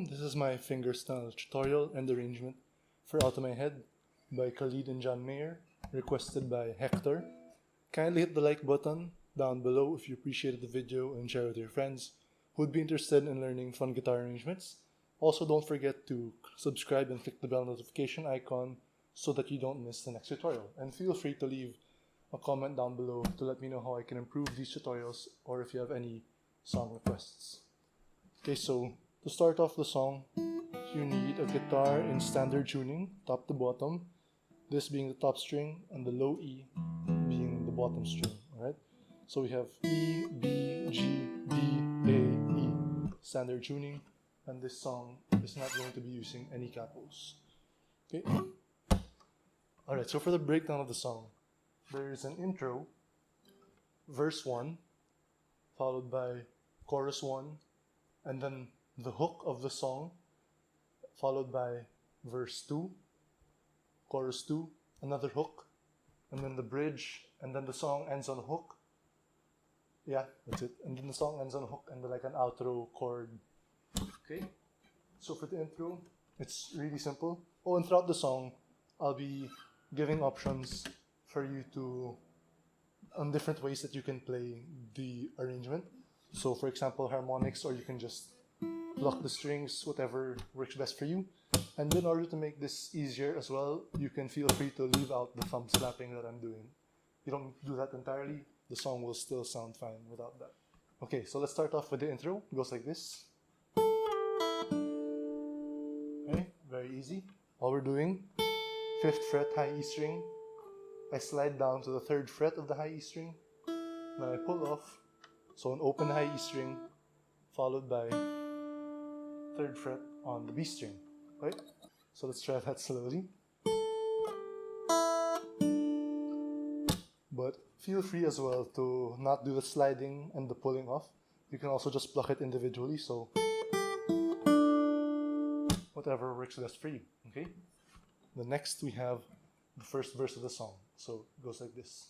this is my fingerstyle tutorial and arrangement for Outta My Head by Khalid and John Mayer, requested by Hector. Kindly hit the like button down below if you appreciated the video and share with your friends who would be interested in learning fun guitar arrangements. Also, don't forget to subscribe and click the bell notification icon so that you don't miss the next tutorial. And feel free to leave a comment down below to let me know how I can improve these tutorials or if you have any song requests. Okay, so to start off the song, you need a guitar in standard tuning, top to bottom, this being the top string and the low E being the bottom string. Alright, so we have E, B, G, D, A, E, standard tuning, and this song is not going to be using any capos. Okay. Alright, so for the breakdown of the song, there is an intro, verse 1, followed by chorus 1, and then the hook of the song, followed by verse 2, chorus 2, another hook, and then the bridge, and then the song ends on a hook. Yeah, that's it. And then the song ends on a hook and like an outro chord. Okay, so for the intro, it's really simple. Oh, and throughout the song, I'll be giving options for you to, on different ways that you can play the arrangement. So for example, harmonics, or you can just block the strings, whatever works best for you. And in order to make this easier as well, you can feel free to leave out the thumb slapping that I'm doing. You don't do that entirely, the song will still sound fine without that. Okay, so let's start off with the intro. It goes like this. Okay, very easy. All we're doing, 5th fret high E string, I slide down to the 3rd fret of the high E string, then I pull off, so an open high E string, followed by 3rd fret on the B string, right? So let's try that slowly. But feel free as well to not do the sliding and the pulling off. You can also just pluck it individually, so whatever works best for you, okay? The next we have the first verse of the song, so it goes like this.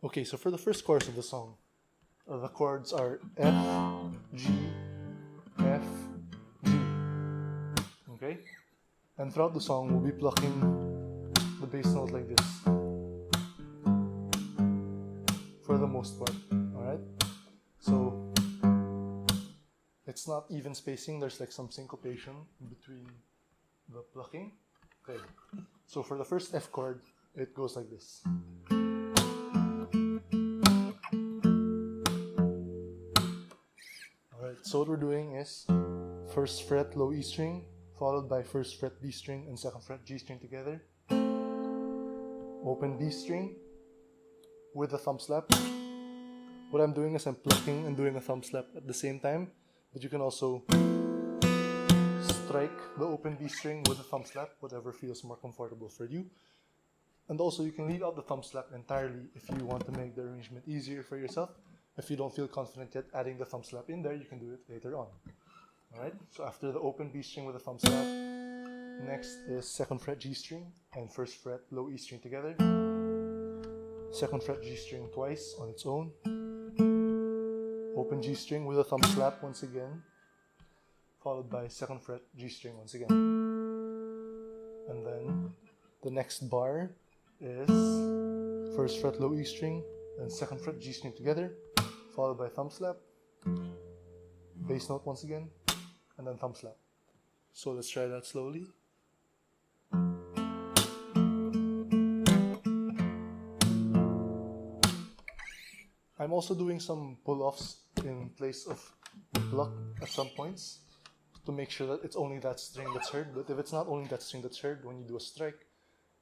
Okay, so for the first chorus of the song, the chords are F, G, F, G. Okay? And throughout the song, we'll be plucking the bass note like this. For the most part. Alright? So, it's not even spacing, there's like some syncopation between the plucking. Okay. So for the first F chord, it goes like this. So what we're doing is 1st fret low E string, followed by 1st fret B string and 2nd fret G string together. Open B string with a thumb slap. What I'm doing is I'm plucking and doing a thumb slap at the same time, but you can also strike the open B string with a thumb slap, whatever feels more comfortable for you. And also you can leave out the thumb slap entirely if you want to make the arrangement easier for yourself. If you don't feel confident yet adding the thumb slap in there, you can do it later on. Alright, so after the open B string with a thumb slap, next is 2nd fret G string and 1st fret low E string together. 2nd fret G string twice on its own. Open G string with a thumb slap once again, followed by 2nd fret G string once again. And then the next bar is 1st fret low E string and 2nd fret G string together, followed by thumb slap, bass note once again, and then thumb slap. So let's try that slowly. I'm also doing some pull-offs in place of pluck at some points to make sure that it's only that string that's heard. But if it's not only that string that's heard when you do a strike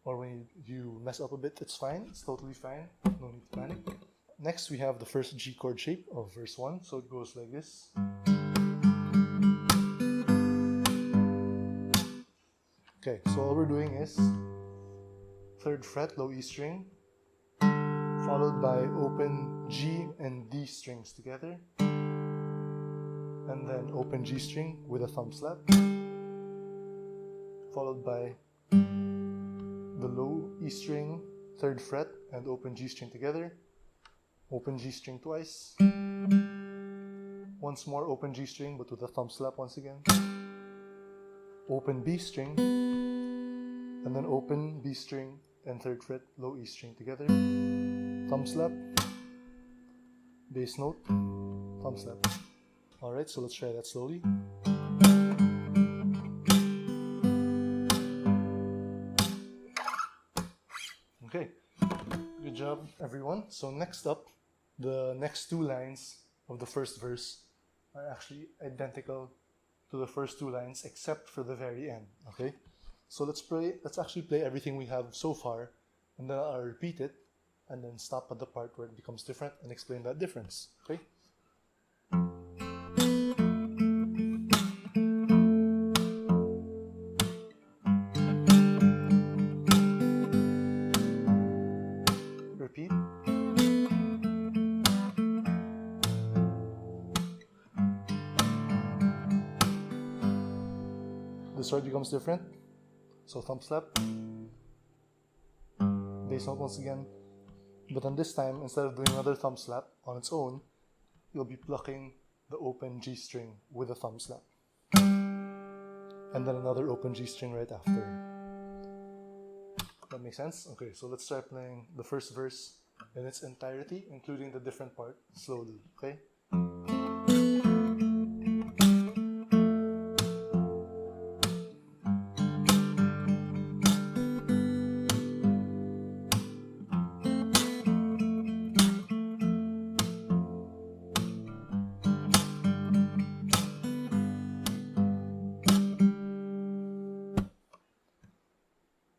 or when you mess up a bit, it's fine. It's totally fine. No need to panic. Next, we have the first G chord shape of verse 1, so it goes like this. Okay, so all we're doing is 3rd fret low E string, followed by open G and D strings together, and then open G string with a thumb slap, followed by the low E string, 3rd fret, and open G string together, open G string twice, once more open G string but with a thumb slap once again, open B string, and then open B string and 3rd fret, low E string together, thumb slap, bass note, thumb slap. Alright, so let's try that slowly. Okay, good job everyone. So next up, the next 2 lines of the first verse are actually identical to the first 2 lines except for the very end. Okay, so let's actually play everything we have so far, and then I'll repeat it and then stop at the part where it becomes different and explain that difference. Okay. Repeat. This part becomes different. So thumb slap, bass note once again. But then this time, instead of doing another thumb slap on its own, you'll be plucking the open G string with a thumb slap. And then another open G string right after. That makes sense? Okay, so let's start playing the first verse in its entirety, including the different part, slowly, okay?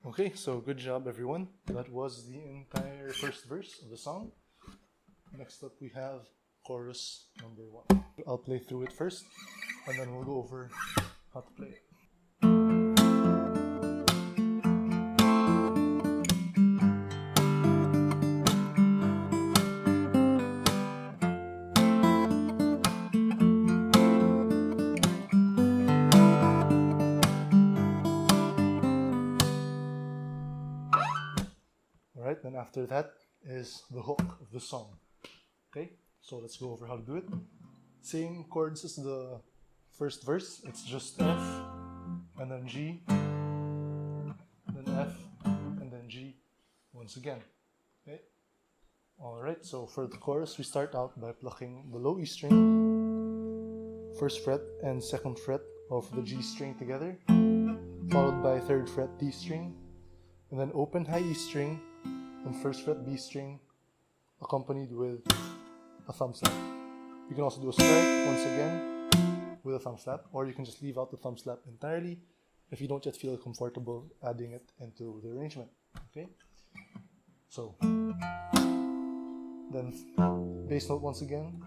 Okay, so good job everyone. That was the entire first verse of the song. Next up we have chorus number 1. I'll play through it first, and then we'll go over how to play it. Alright, then after that is the hook of the song. Okay, so let's go over how to do it. Same chords as the first verse, it's just F, and then G, then F, and then G once again. Okay. Alright, so for the chorus, we start out by plucking the low E string, 1st fret and 2nd fret of the G string together, followed by 3rd fret D string, and then open high E string and 1st fret B string, accompanied with a thumb slap. You can also do a strike once again with a thumb slap, or you can just leave out the thumb slap entirely if you don't yet feel comfortable adding it into the arrangement. Okay, so then bass note once again,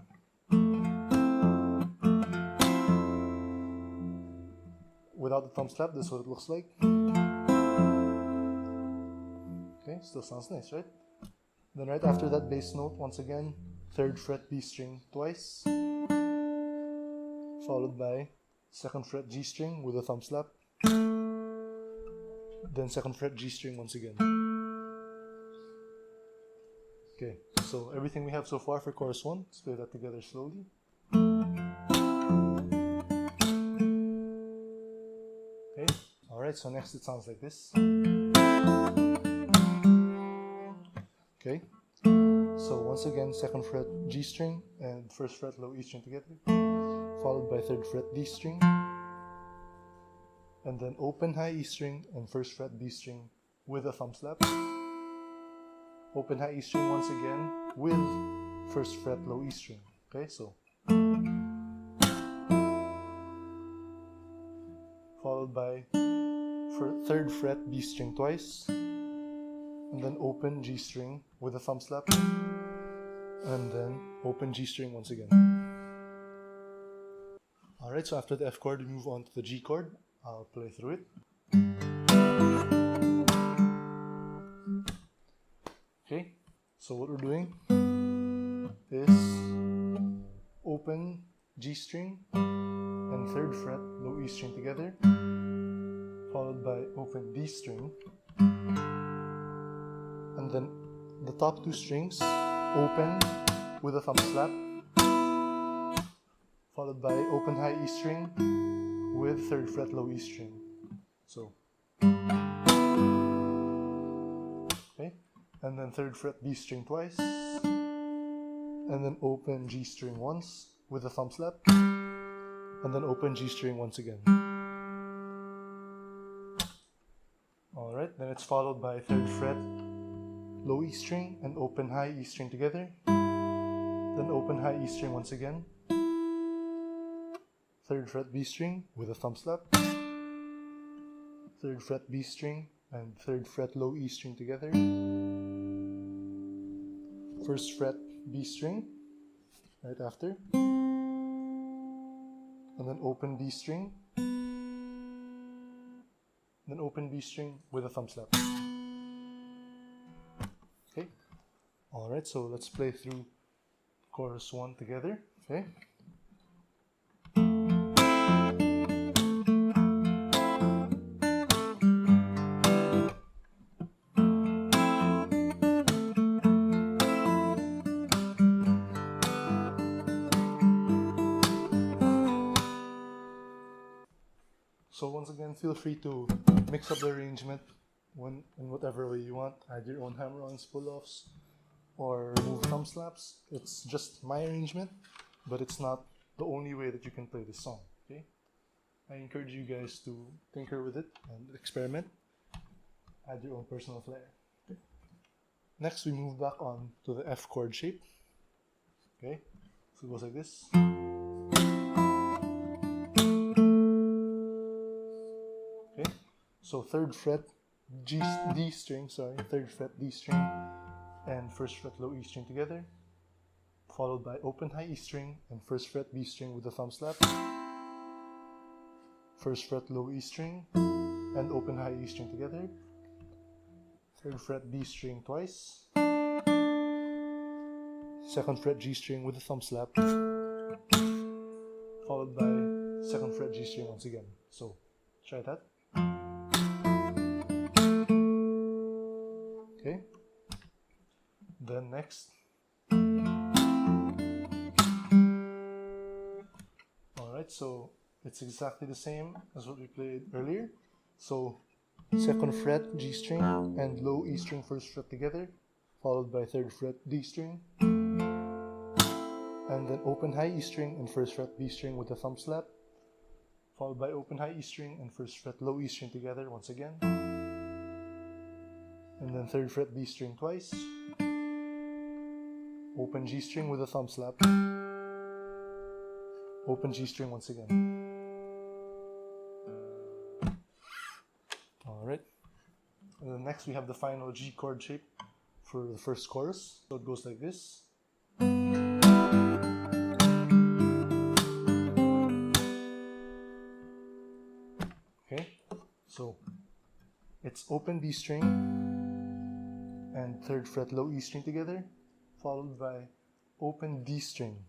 without the thumb slap. This is what it looks like. Okay, still sounds nice, right? Then right after that, bass note once again, 3rd fret B string twice, followed by 2nd fret G string with a thumb slap, then 2nd fret G string once again. Okay, so everything we have so far for chorus 1, let's play that together slowly. Okay, alright, so next it sounds like this. Okay, so once again, 2nd fret G string and 1st fret low E string together, followed by 3rd fret D string, and then open high E string and 1st fret B string with a thumb slap, open high E string once again with 1st fret low E string. Okay, so followed by 3rd fret B string twice, and then open G string with a thumb slap, and then open G string once again. Alright, so after the F chord, we move on to the G chord. I'll play through it. Okay, so what we're doing is open G string and 3rd fret low E string together, followed by open D string, and then the top 2 strings open with a thumb slap, followed by open high E string with 3rd fret low E string. So, okay, and then 3rd fret B string twice, and then open G string once with a thumb slap, and then open G string once again. Alright, then it's followed by 3rd fret low E string and open high E string together, then open high E string once again, 3rd fret B string with a thumb slap, 3rd fret B string and 3rd fret low E string together, 1st fret B string right after, and then open B string, then open B string with a thumb slap. Okay, alright, so let's play through chorus 1 together. Okay. So once again, feel free to mix up the arrangement in whatever way you want. Add your own hammer-ons, pull-offs, or remove thumb slaps. It's just my arrangement, but it's not the only way that you can play this song. Okay? I encourage you guys to tinker with it and experiment. Add your own personal flair. Okay? Next, we move back on to the F chord shape. Okay? So it goes like this. Okay? So 3rd fret D string, 3rd fret D string and 1st fret low E string together, followed by open high E string and 1st fret B string with a thumb slap, 1st fret low E string and open high E string together, 3rd fret D string twice, 2nd fret G string with a thumb slap, followed by 2nd fret G string once again. So try that. Okay. Then next, alright, so it's exactly the same as what we played earlier. So 2nd fret G string and low E string 1st fret together, followed by 3rd fret D string, and then open high E string and 1st fret B string with a thumb slap, followed by open high E string and 1st fret low E string together once again, and then 3rd fret B string twice, open G string with a thumb slap, open G string once again. Alright, and then next we have the final G chord shape for the first chorus. So it goes like this. Okay, so it's open B string and 3rd fret low E string together, followed by open D string.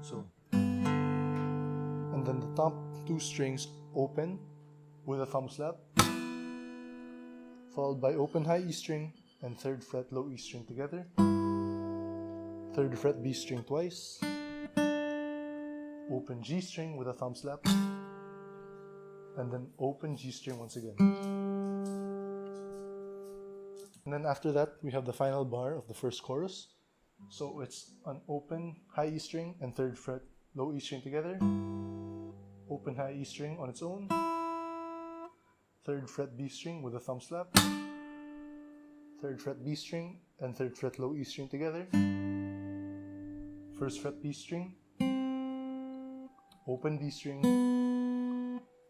So, and then the top 2 strings open with a thumb slap, followed by open high E string and 3rd fret low E string together, 3rd fret B string twice, open G string with a thumb slap, and then open G string once again. And then after that, we have the final bar of the first chorus. So it's an open high E string and 3rd fret low E string together, open high E string on its own, 3rd fret B string with a thumb slap, 3rd fret B string and 3rd fret low E string together, 1st fret B string, open B string,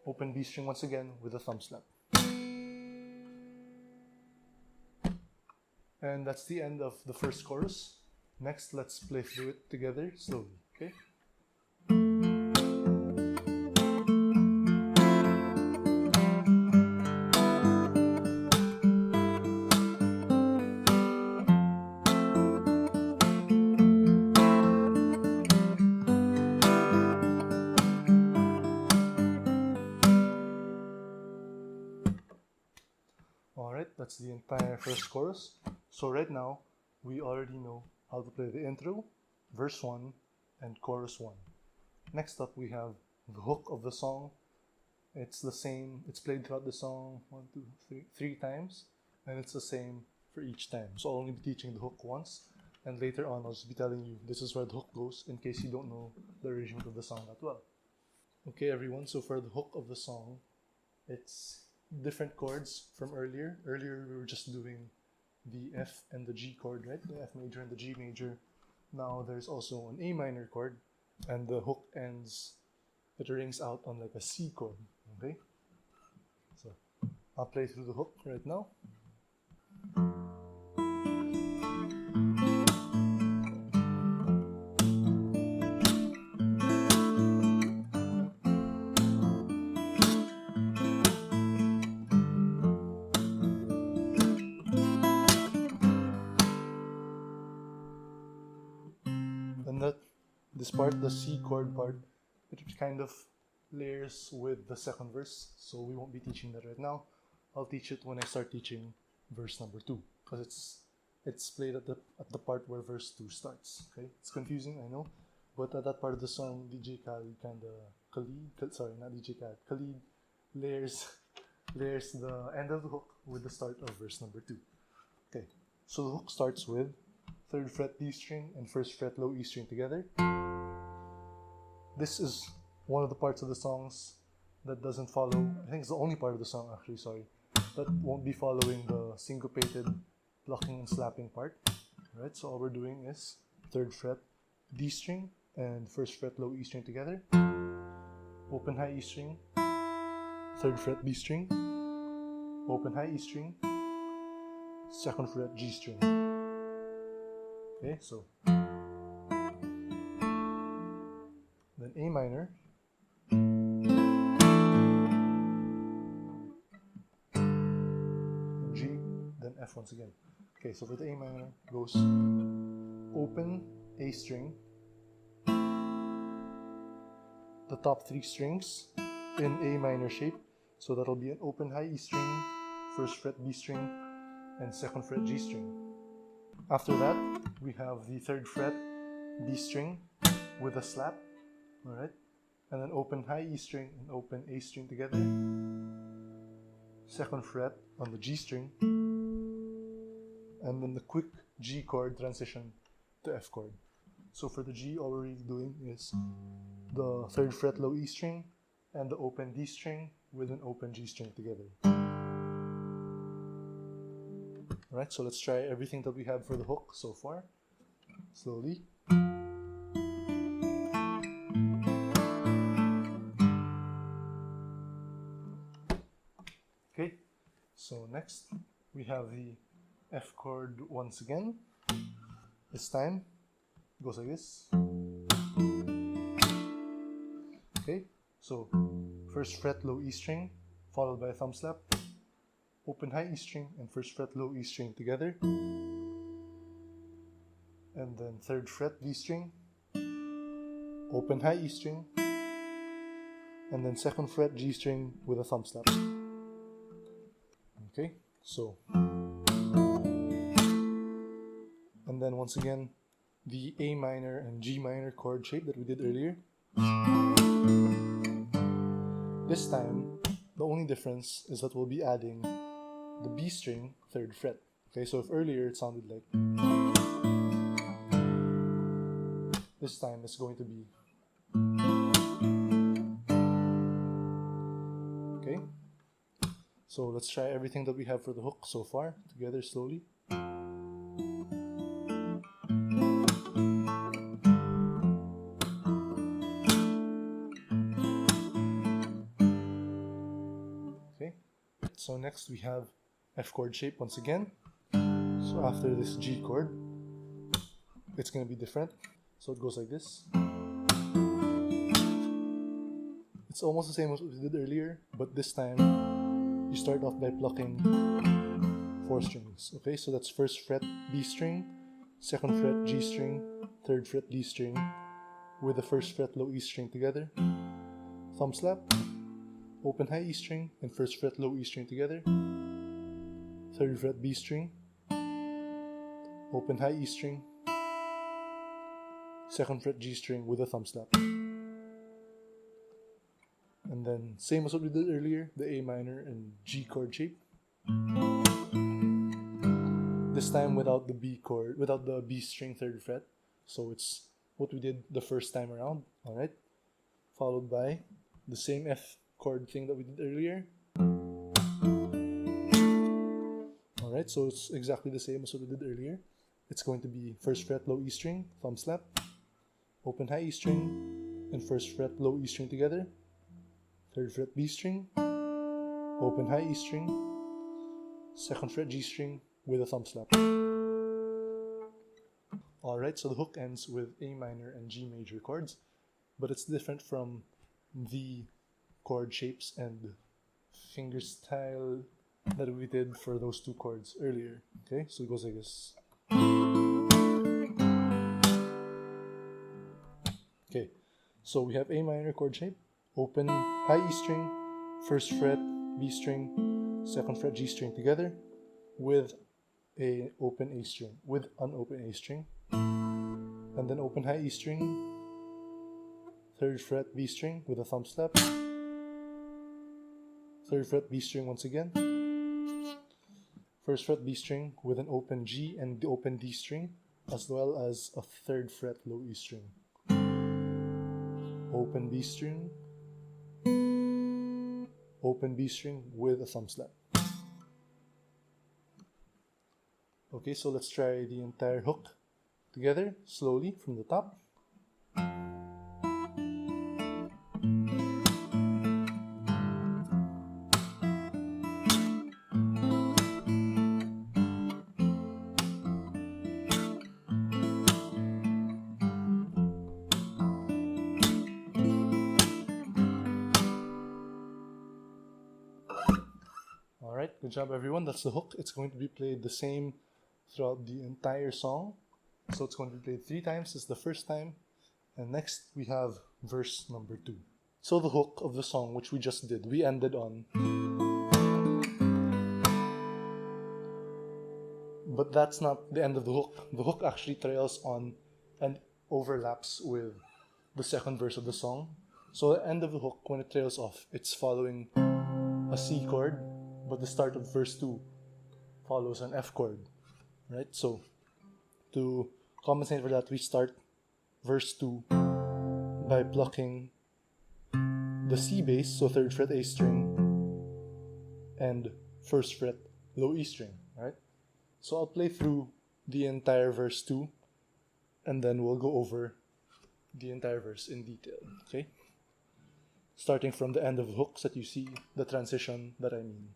open B string once again with a thumb slap. And that's the end of the first chorus. Next, let's play through it together slowly, okay? Alright, that's the entire first chorus. So right now, we already know how to play the intro, verse 1, and chorus 1. Next up, we have the hook of the song. It's the same, it's played throughout the song 3 times, and it's the same for each time. So I'll only be teaching the hook once, and later on I'll just be telling you this is where the hook goes in case you don't know the arrangement of the song that well. Okay everyone, so for the hook of the song, it's different chords from earlier. Earlier we were just doing the F and the G chord, right? The F major and the G major. Now there's also an A minor chord, and the hook ends, it rings out on like a C chord, okay? So I'll play through the hook right now. And this part, the C chord part, it kind of layers with the second verse, so we won't be teaching that right now. I'll teach it when I start teaching verse number 2, because it's played at the part where verse 2 starts. Okay, it's confusing, I know, but at that part of the song, Khalid layers the end of the hook with the start of verse number 2. Okay, so the hook starts with 3rd fret D string and 1st fret low E string together. This is one of the parts of the songs that doesn't follow, I think it's the only part of the song actually, sorry, that won't be following the syncopated plucking and slapping part. Alright, so all we're doing is 3rd fret D string and 1st fret low E string together, open high E string, 3rd fret B string, open high E string, 2nd fret G string. Okay, so then A minor, then G, then F once again. Okay, so for the A minor goes open A string, the top 3 strings in A minor shape, so that'll be an open high E string, 1st fret B string, and 2nd fret G string. After that, we have the 3rd fret B string with a slap, alright, and then open high E string and open A string together, 2nd fret on the G string, and then the quick G chord transition to F chord. So for the G, all we're really doing is the 3rd fret low E string and the open D string with an open G string together. Alright, so let's try everything that we have for the hook so far, slowly. Okay, so next we have the F chord once again. This time it goes like this. Okay, so 1st fret low E string followed by a thumb slap, open high E string and 1st fret low E string together, and then 3rd fret D string, open high E string, and then 2nd fret G string with a thumb slap. Okay, so, and then once again the A minor and G minor chord shape that we did earlier. This time the only difference is that we'll be adding the B string 3rd fret. Okay, so if earlier it sounded like, this time it's going to be, okay, so let's try everything that we have for the hook so far together slowly. Okay, so next we have F chord shape once again. So after this G chord, it's going to be different. So it goes like this. It's almost the same as what we did earlier, but this time you start off by plucking 4 strings. Okay, so that's 1st fret B string, 2nd fret G string, 3rd fret D string with the 1st fret low E string together, thumb slap, open high E string and 1st fret low E string together, 3rd fret B string, open high E string, 2nd fret G string with a thumb slap. And then same as what we did earlier, the A minor and G chord shape. This time without the B chord, without the B string 3rd fret. So it's what we did the first time around, alright? Followed by the same F chord thing that we did earlier. Alright, so it's exactly the same as what we did earlier. It's going to be 1st fret low E string, thumb slap, open high E string, and 1st fret low E string together, 3rd fret B string, open high E string, 2nd fret G string with a thumb slap. Alright, so the hook ends with A minor and G major chords, but it's different from the chord shapes and fingerstyle that we did for those two chords earlier. Okay, so it goes like this. Okay, so we have A minor chord shape, open high E string, 1st fret B string, 2nd fret G string together with a open A string, with an open A string, and then open high E string, 3rd fret B string with a thumb slap, 3rd fret B string once again, 1st fret B string with an open G and the open D string, as well as a 3rd fret low E string, open B string, open B string with a thumb slap. Okay, so let's try the entire hook together, slowly from the top. Alright, good job everyone, that's the hook. It's going to be played the same throughout the entire song. So it's going to be played 3 times, this is the first time. And next we have verse number 2. So the hook of the song, which we just did, we ended on. But that's not the end of the hook. The hook actually trails on and overlaps with the second verse of the song. So the end of the hook, when it trails off, it's following a C chord, but the start of verse 2 follows an F chord, right? So to compensate for that, we start verse 2 by plucking the C bass, so 3rd fret A string, and 1st fret low E string, right? So I'll play through the entire verse 2, and then we'll go over the entire verse in detail, okay? Starting from the end of the hook so that you see the transition that I mean.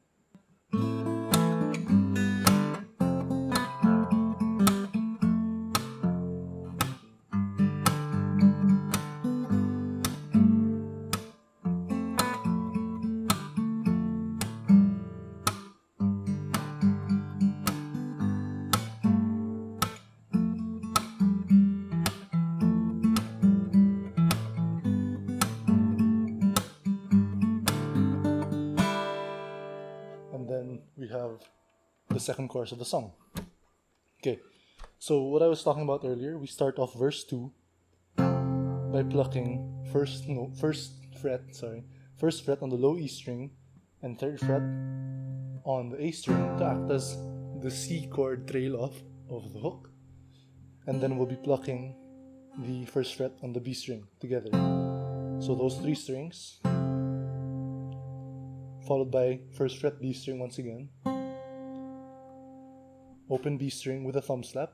Then we have the second chorus of the song. Okay, so what I was talking about earlier, we start off verse 2 by plucking first fret on the low E string and 3rd fret on the A string to act as the C chord trail off of the hook, and then we'll be plucking the 1st fret on the B string together. So those 3 strings, followed by 1st fret B string once again, open B string with a thumb slap.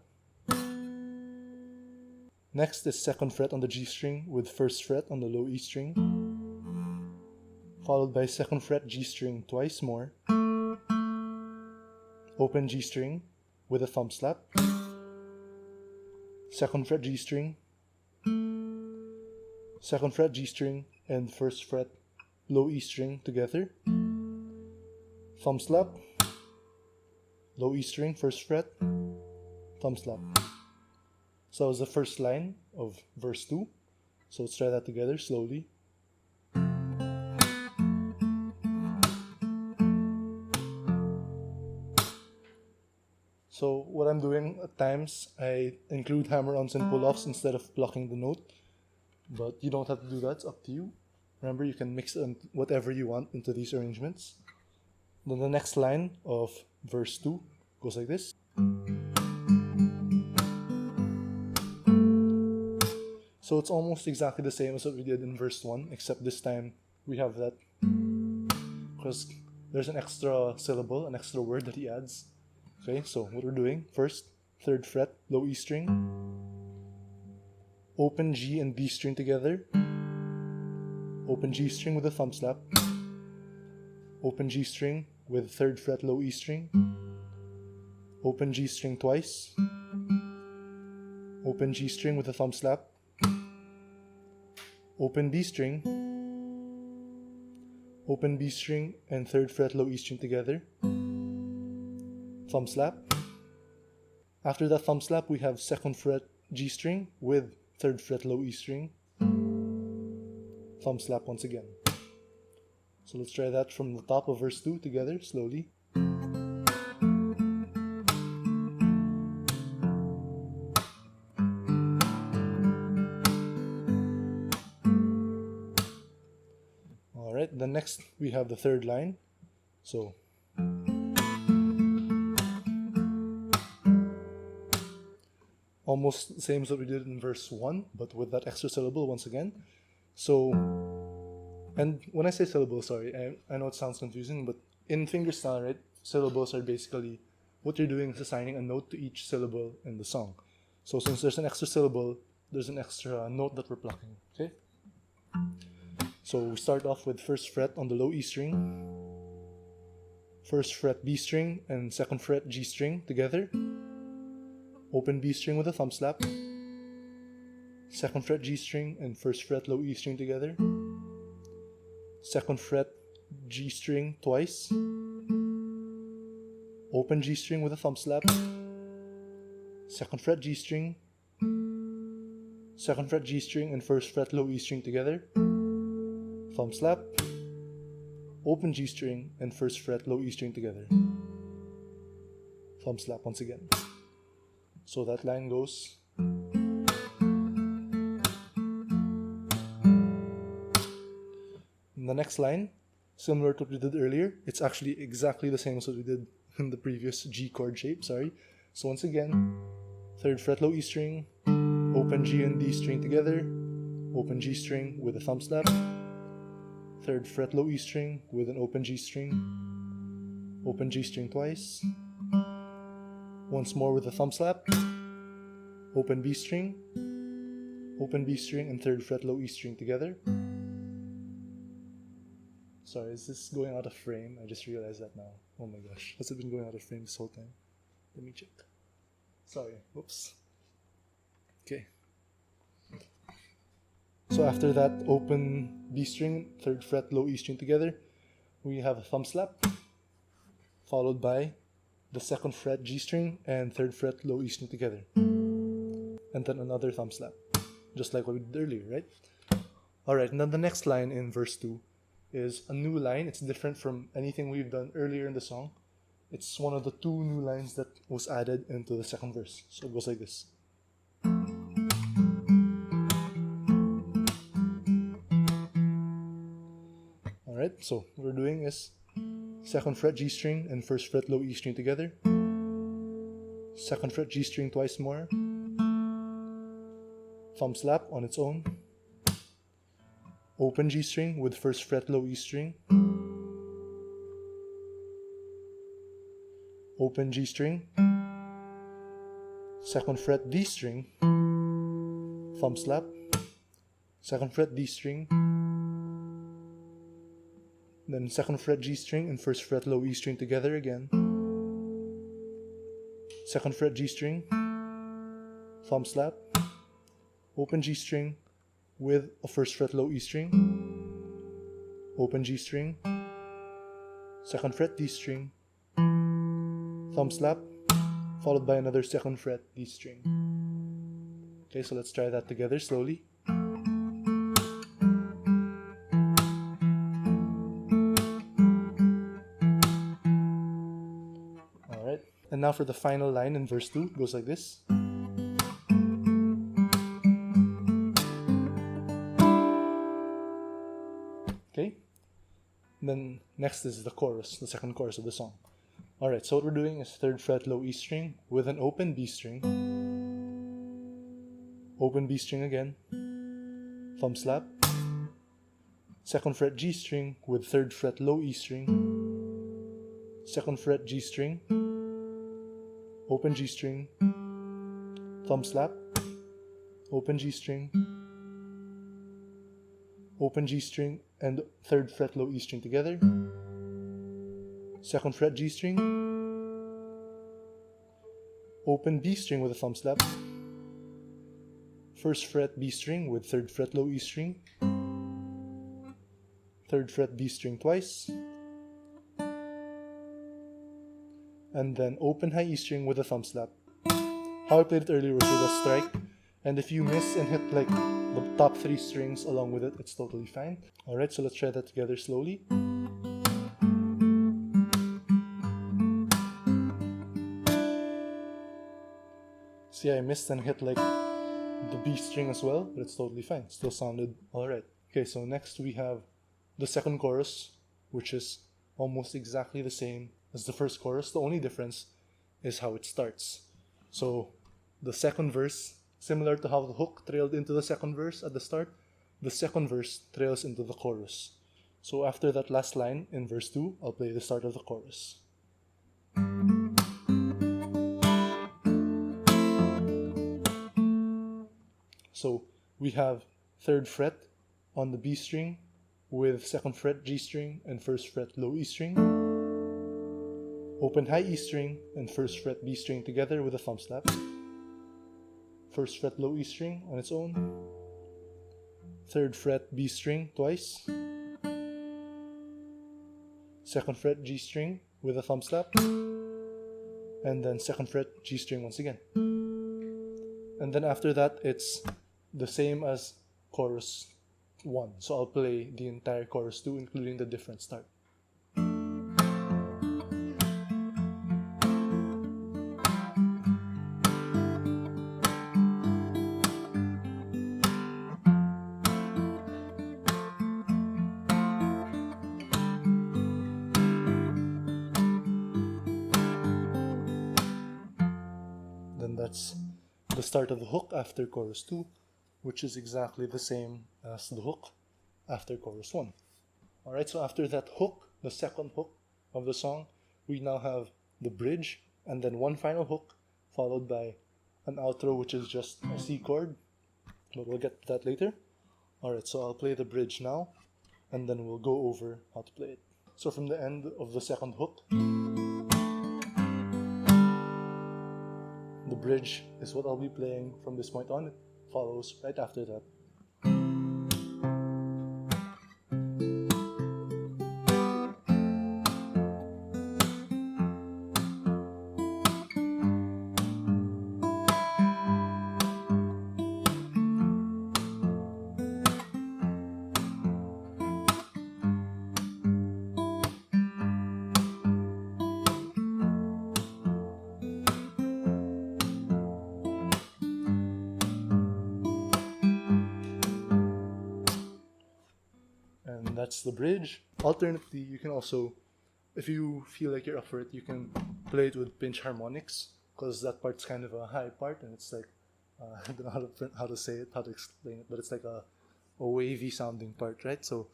Next is 2nd fret on the G string with 1st fret on the low E string, followed by 2nd fret G string twice more, open G string with a thumb slap, 2nd fret G string, 2nd fret G string and 1st fret low E string together, thumb slap, low E string, 1st fret, thumb slap. So that was the first line of verse 2. So let's try that together slowly. So what I'm doing at times, I include hammer-ons and pull-offs instead of blocking the note. But you don't have to do that, it's up to you. Remember, you can mix whatever you want into these arrangements. Then the next line of verse 2 goes like this. So it's almost exactly the same as what we did in verse 1, except this time we have that because there's an extra syllable, an extra word that he adds. Okay, so what we're doing, first, 3rd fret, low E string, open G and B string together, open G string with a thumb slap, open G string with 3rd fret, low E string, open G string twice, open G string with a thumb slap, open B string, open B string and 3rd fret, low E string together, thumb slap. After that thumb slap, we have 2nd fret G string with 3rd fret, low E string, thumb slap once again. So let's try that from the top of verse 2 together, slowly. Alright, then next we have the 3rd line. So almost the same as what we did in verse 1, but with that extra syllable once again. So, and when I say syllable, sorry, I know it sounds confusing, but in fingerstyle, right, syllables are basically, what you're doing is assigning a note to each syllable in the song. So since there's an extra syllable, there's an extra note that we're plucking, okay? So we start off with 1st fret on the low E string, 1st fret B string and 2nd fret G string together, open B string with a thumb slap, 2nd fret G string and 1st fret low E string together, 2nd fret G string twice, open G string with a thumb slap, 2nd fret G string, 2nd fret G string and 1st fret low E string together, thumb slap, open G string and 1st fret low E string together, thumb slap once again. So that line goes. In the next line, similar to what we did earlier, it's actually exactly the same as what we did in the previous G chord shape, sorry. So once again, 3rd fret low E string, open G and D string together, open G string with a thumb slap, 3rd fret low E string with an open G string, open G string twice, once more with a thumb slap, open B string and 3rd fret low E string together. Sorry, is this going out of frame? I just realized that now. Oh my gosh, has it been going out of frame this whole time? Let me check. Sorry, whoops. Okay. So after that, open B string, 3rd fret low E string together, we have a thumb slap, followed by the 2nd fret G string and 3rd fret low E string together, and then another thumb slap, just like what we did earlier, right? Alright, and then the next line in verse 2 is a new line. It's different from anything we've done earlier in the song. It's one of the 2 new lines that was added into the 2nd verse. So it goes like this. Alright, so what we're doing is 2nd fret G string and 1st fret low E string together, 2nd fret G string twice more, thumb slap on its own, open G string with 1st fret low E string, open G string, 2nd fret D string, thumb slap, 2nd fret D string, then 2nd fret G string and 1st fret low E string together again, 2nd fret G string, thumb slap, open G string with a 1st fret low E string, open G string, 2nd fret D string, thumb slap, followed by another 2nd fret D string. Okay, so let's try that together slowly. Alright, And now for the final line in verse 2, it goes like this. Okay? And then next is the chorus, the second chorus of the song. Alright, so what we're doing is 3rd fret low E string with an open B string, open B string again, thumb slap, 2nd fret G string with 3rd fret low E string, 2nd fret G string, open G string, thumb slap, open G string, open G string and 3rd fret low E string together, 2nd fret G string, open B string with a thumb slap, 1st fret B string with 3rd fret low E string, 3rd fret B string twice, and then open high E string with a thumb slap. How I played it earlier was with a strike, and if you miss and hit like the top 3 strings along with it, it's totally fine. Alright, so let's try that together slowly. See, I missed and hit like the B string as well, but it's totally fine. Still sounded alright. Okay, so next we have the second chorus, which is almost exactly the same as the first chorus. The only difference is how it starts. So the second verse, similar to how the hook trailed into the second verse at the start, the second verse trails into the chorus. So after that last line in verse 2, I'll play the start of the chorus. So we have 3rd fret on the B string with 2nd fret G string and 1st fret low E string, open high E string and 1st fret B string together with a thumb slap, 1st fret low E string on its own, 3rd fret B string twice, 2nd fret G string with a thumb slap, and then 2nd fret G string once again. And then after that, it's the same as chorus 1. So I'll play the entire chorus 2, including the different start. Then that's the start of the hook after chorus 2, which is exactly the same as the hook after chorus 1. Alright, so after that hook, the second hook of the song, we now have the bridge and then one final hook followed by an outro, which is just a C chord, but we'll get to that later. Alright, so I'll play the bridge now and then we'll go over how to play it. So from the end of the second hook, the bridge is what I'll be playing from this point on. It follows right after that. And that's the bridge. Alternatively, you can also, if you feel like you're up for it, you can play it with pinch harmonics, because that part's kind of a high part, and it's like, I don't know how to say it, how to explain it, but it's like a wavy sounding part, right? So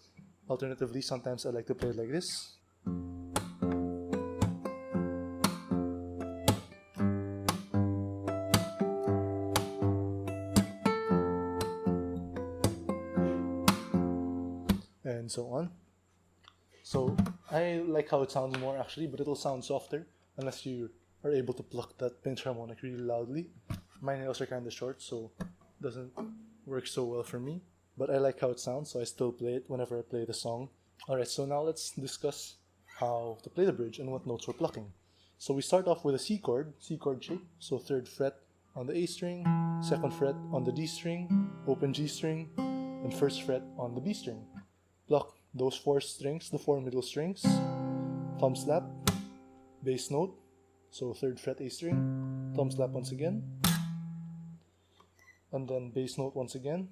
alternatively, sometimes I like to play it like this. And so on. So I like how it sounds more actually, but it'll sound softer unless you are able to pluck that pinch harmonic really loudly. My nails are kind of short, so it doesn't work so well for me, but I like how it sounds, so I still play it whenever I play the song. Alright, so now let's discuss how to play the bridge and what notes we're plucking. So we start off with a C chord shape, so 3rd fret on the A string, 2nd fret on the D string, open G string, and 1st fret on the B string. Pluck those 4 strings, the 4 middle strings, thumb slap, bass note, So 3rd fret A string, thumb slap once again, and then bass note once again.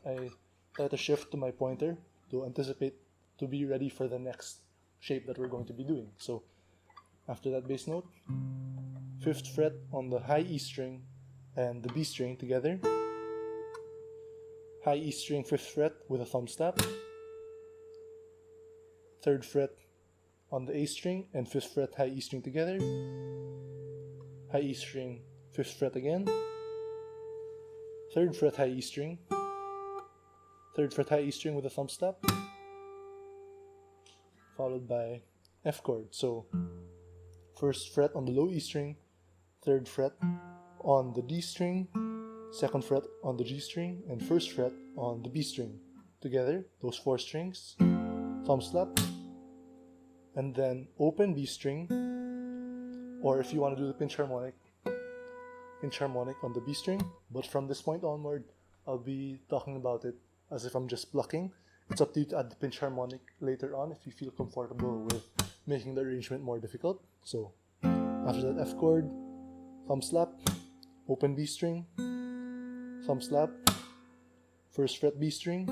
I try to shift to my pointer to anticipate, to be ready for the next shape that we're going to be doing. So after that bass note, 5th fret on the high E string and the B string together, high E string 5th fret with a thumb slap, 3rd fret on the A string and 5th fret high E string together, high E string 5th fret again, 3rd fret high E string, 3rd fret high E string with a thumb slap, followed by F chord. So 1st fret on the low E string, 3rd fret on the D string, 2nd fret on the G string, and 1st fret on the B string. Together, those 4 strings, thumb slap, and then open B string, or if you want to do the pinch harmonic on the B string. But from this point onward, I'll be talking about it as if I'm just plucking. It's up to you to add the pinch harmonic later on if you feel comfortable with making the arrangement more difficult. So after that F chord, thumb slap, open B string, thumb slap, 1st fret B string,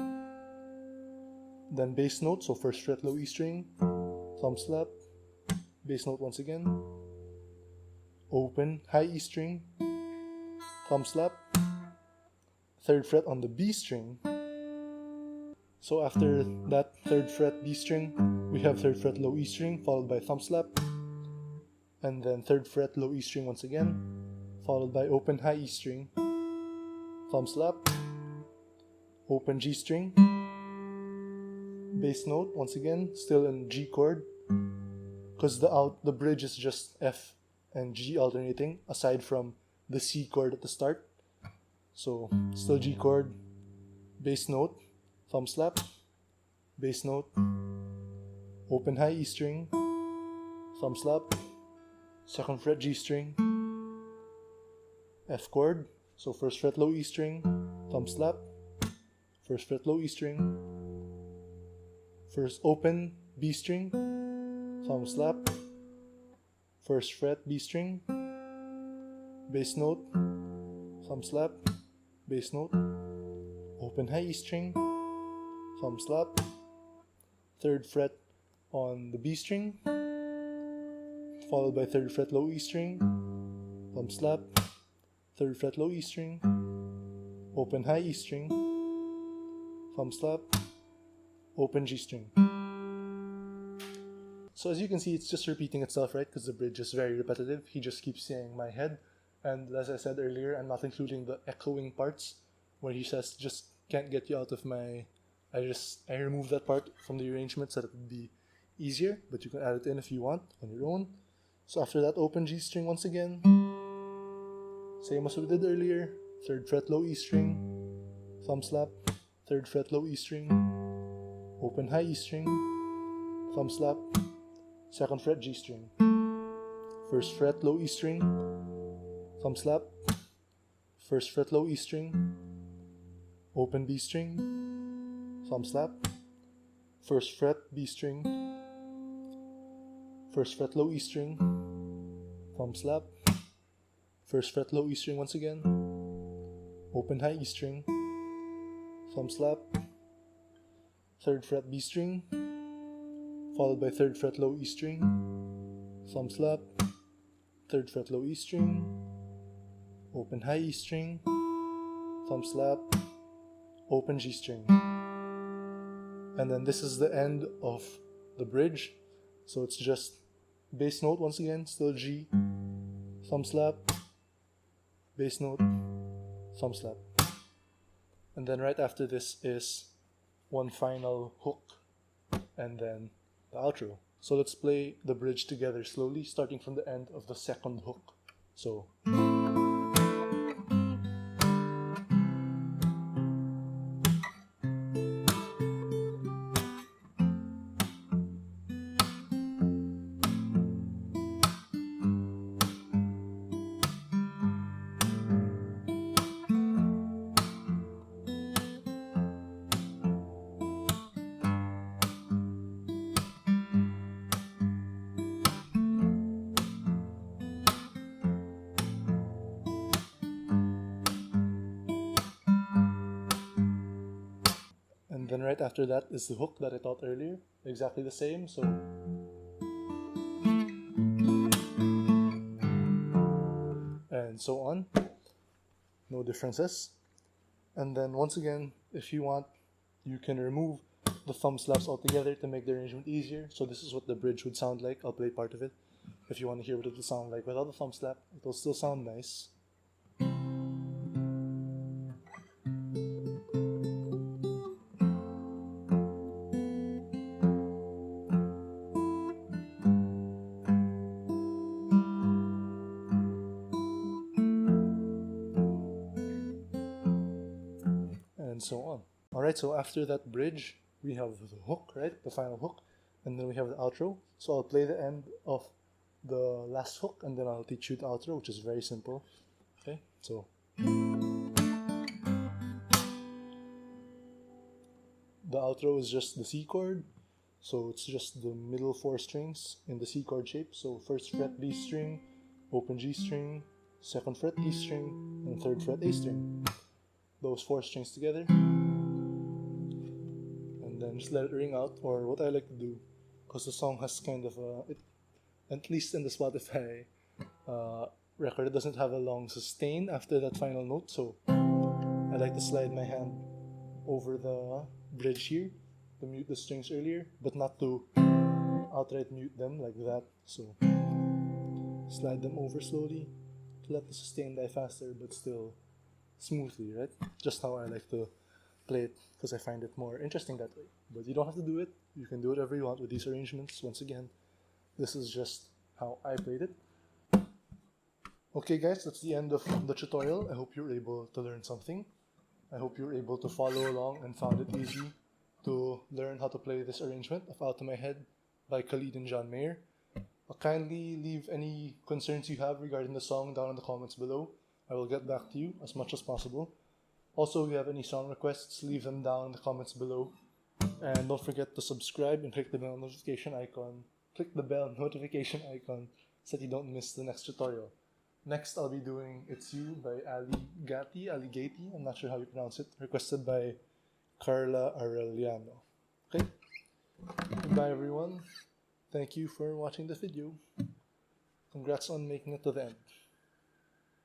then bass note, so 1st fret low E string, thumb slap, bass note once again, open high E string, thumb slap, 3rd fret on the B string. So after that 3rd fret B string, we have 3rd fret low E string followed by thumb slap, and then 3rd fret low E string once again, followed by open high E string, thumb slap, open G string, bass note once again, still in G chord, because the bridge is just F and G alternating aside from the C chord at the start. So still G chord, bass note, thumb slap, bass note, open high E string, thumb slap, 2nd fret G string, F chord, so 1st fret low E string, thumb slap, 1st fret low E string, 1st open B string, thumb slap, 1st fret B string, bass note, thumb slap, bass note, open high E string, thumb slap, 3rd fret on the B string, followed by 3rd fret low E string, thumb slap, 3rd fret low E string, open high E string, thumb slap, open G string. So as you can see, it's just repeating itself, right? Because the bridge is very repetitive. He just keeps saying my head. And as I said earlier, I'm not including the echoing parts where he says just can't get you out of my... I remove that part from the arrangement so that it would be easier, but you can add it in if you want on your own. So after that, open G string once again. Same as we did earlier. 3rd fret low E string, thumb slap, 3rd fret low E string, open high E string, thumb slap, 2nd fret G string, 1st fret low E string, thumb slap, 1st fret low E string, open B string, thumb slap, 1st fret B string, 1st fret low E string, thumb slap, 1st fret low E string once again, open high E string, thumb slap, 3rd fret B string, followed by 3rd fret low E string, thumb slap, 3rd fret low E string, open high E string, thumb slap, open G string. And then this is the end of the bridge. So it's just bass note once again, still G, thumb slap, bass note, thumb slap. And then right after this is one final hook and then the outro. So let's play the bridge together slowly, starting from the end of the 2nd hook. So right after that is the hook that I taught earlier, exactly the same. So and so on, no differences. And then once again, if you want, you can remove the thumb slaps altogether to make the arrangement easier. So this is what the bridge would sound like. I'll play part of it. If you want to hear what it will sound like without the thumb slap, it will still sound nice. And so on. Alright, so after that bridge, we have the hook, right? The final hook. And then we have the outro. So I'll play the end of the last hook and then I'll teach you the outro, which is very simple. Okay, so the outro is just the C chord. So it's just the middle 4 strings in the C chord shape. So first fret D string, open G string, second fret D string, and third fret A string. Those 4 strings together. And then just let it ring out, or what I like to do, because the song has kind of a, at least in the Spotify record, it doesn't have a long sustain after that final note, so I like to slide my hand over the bridge here to mute the strings earlier, but not to outright mute them like that. So slide them over slowly to let the sustain die faster, but still smoothly, right? Just how I like to play it, because I find it more interesting that way. But you don't have to do it. You can do whatever you want with these arrangements. Once again, this is just how I played it. Okay guys, that's the end of the tutorial. I hope you were able to learn something. I hope you were able to follow along and found it easy to learn how to play this arrangement of Outta My Head by Khalid and John Mayer. Kindly leave any concerns you have regarding the song down in the comments below. I will get back to you as much as possible. Also, if you have any song requests, leave them down in the comments below. And don't forget to subscribe and click the bell notification icon. Click the bell notification icon so that you don't miss the next tutorial. Next, I'll be doing It's You by Alligati, I'm not sure how you pronounce it, requested by Carla Aureliano. Okay? Goodbye everyone. Thank you for watching the video. Congrats on making it to the end.